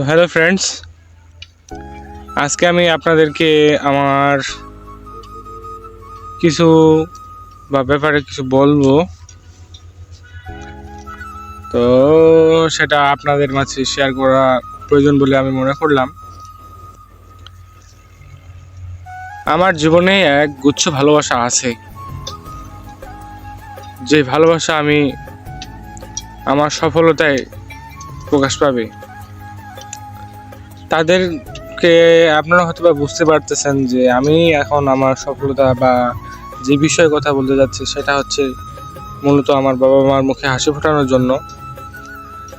তো hello friends, আজকে আমি আপনাদেরকে আমার কিছু ব্যাপারে কিছু বলবো। তো সেটা আপনাদের মাঝে শেয়ার করা প্রয়োজন বলে আমি মনে করলাম। আমার জীবনে এক গুচ্ছ ভালোবাসা আছে, যে ভালোবাসা আমি আমার সফলতায় প্রকাশ পাবে। তাদেরকে আপনারা হয়তো বা বুঝতে পারতেছেন যে আমি এখন আমার সফলতা বা যে বিষয়ে কথা বলতে যাচ্ছি সেটা হচ্ছে মূলত আমার বাবা মার মুখে হাসি ফোটানোর জন্য।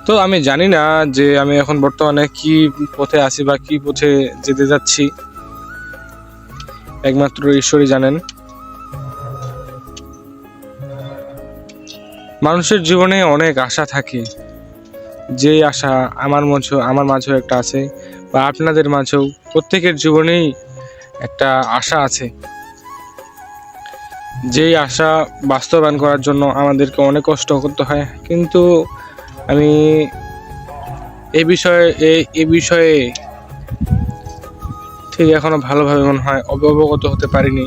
তো আমি জানি না যে আমি এখন বর্তমানে কি পথে আছি বা কি পথে যেতে যাচ্ছি, একমাত্র ঈশ্বরই জানেন। মানুষের জীবনে অনেক আশা থাকে, যে আশা আমার মাঝেও একটা আছে, বা আপনাদের মাঝেও প্রত্যেকের জীবনেই একটা আশা আছে। যেই আশা বাস্তবায়ন করার জন্য আমাদেরকে অনেক কষ্ট করতে হয়, কিন্তু আমি এই বিষয়ে ঠিক এখনো ভালোভাবে মনে হয় অবগত হতে পারিনি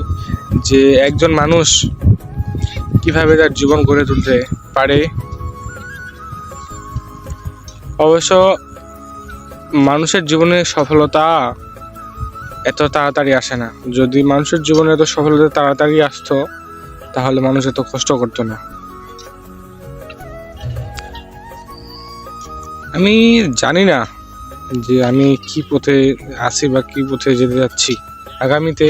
যে একজন মানুষ কিভাবে তার জীবন গড়ে তুলতে পারে। অবশ্য মানুষের জীবনে সফলতা এত তাড়াতাড়ি আসে না। যদি মানুষের জীবনে এত সফলতা তাড়াতাড়ি আসতো তাহলে মানুষ এত কষ্ট করতো না। আমি জানি না যে আমি কি পথে আছি বা কি পথে যেতে যাচ্ছি আগামীতে।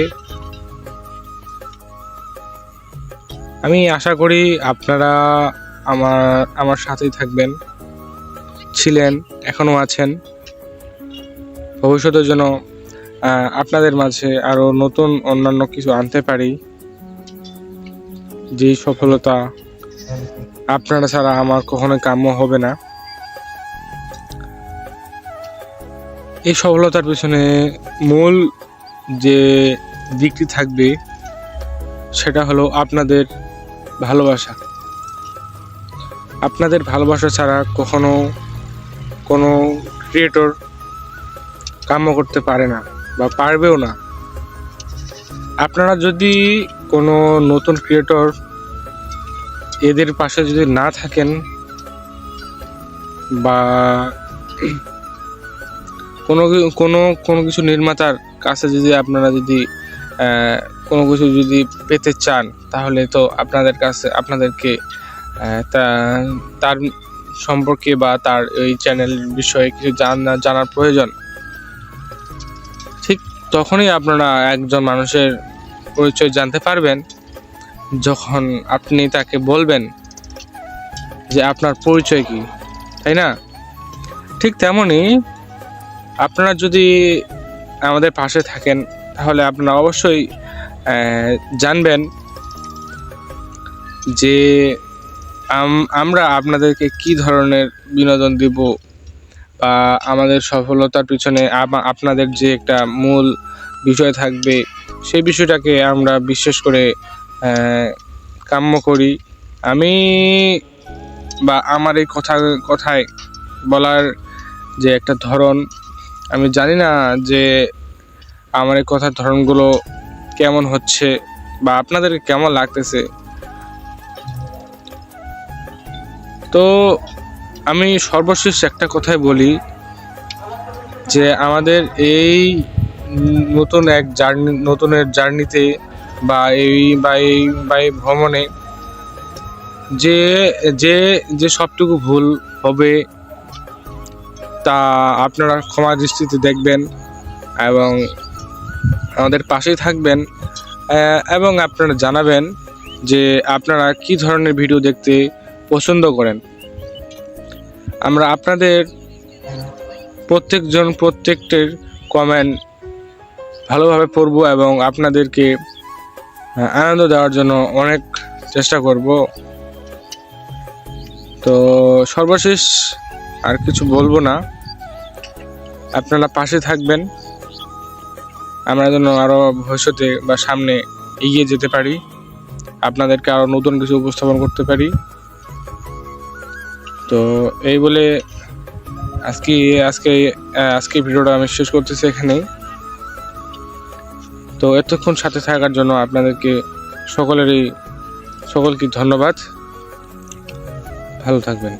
আমি আশা করি আপনারা আমার সাথেই থাকবেন, ছিলেন, এখনো আছেন। ভবিষ্যতের জন্য আপনাদের মাঝে আরো নতুন অন্যান্য কিছু আনতে পারি, যে সফলতা আপনারা ছাড়া আমার কখনো কাম্য হবে না। এই সফলতার পিছনে মূল যে দিকটি থাকবে সেটা হলো আপনাদের ভালোবাসা। আপনাদের ভালোবাসা ছাড়া কখনো কোনো ক্রিয়েটর কাম্য করতে পারে না বা পারবেও না। আপনারা যদি কোনো নতুন ক্রিয়েটর এদের পাশে যদি না থাকেন, বা কোনো কিছু নির্মাতার কাছে যদি আপনারা যদি কোনো কিছু যদি পেতে চান, তাহলে তো আপনাদেরকে তার সম্পর্কে বা তার এই চ্যানেলের বিষয়ে কিছু জানার প্রয়োজন। ঠিক তখনই আপনারা একজন মানুষের পরিচয় জানতে পারবেন যখন আপনি তাকে বলবেন যে আপনার পরিচয় কি, তাই না? ঠিক তেমনই আপনারা যদি আমাদের পাশে থাকেন তাহলে আপনারা অবশ্যই জানবেন যে আমরা আপনাদেরকে কি ধরনের বিনোদন দিব, বা আমাদের সফলতার পিছনে আপনাদের যে একটা মূল বিষয় থাকবে সেই বিষয়টাকে আমরা বিশেষ করে কাম্য করি। আমি বা আমার এই কথায় বলার যে একটা ধরন, আমি জানি না যে আমার এই কথার ধরনগুলো কেমন হচ্ছে বা আপনাদের কেমন লাগতেছে। তো আমি সর্বশেষ একটা কথাই বলি যে আমাদের এই নতুনের জার্নিতে বা এই ভ্রমণে যে যে যে সবটুকু ভুল হবে তা আপনারা ক্ষমা দৃষ্টিতে দেখবেন এবং আমাদের পাশেই থাকবেন, এবং আপনারা জানাবেন যে আপনারা কি ধরনের ভিডিও দেখতে পছন্দ করেন। আমরা আপনাদের প্রত্যেকটির কমেন্ট ভালোভাবে পড়ব এবং আপনাদেরকে আনন্দ দেওয়ার জন্য অনেক চেষ্টা করব। তো সর্বশেষ আর কিছু বলবো না, আপনারা পাশে থাকবেন, আমরা যেন আরও ভবিষ্যতে বা সামনে এগিয়ে যেতে পারি, আপনাদেরকে আরও নতুন কিছু উপস্থাপন করতে পারি। তো এই বলে আজকে আজকে আজকে ভিডিওটা আমি শেষ করতেছি এখানেই। তো এতক্ষণ সাথে থাকার জন্য আপনাদেরকে সকলকে ধন্যবাদ। ভালো থাকবেন।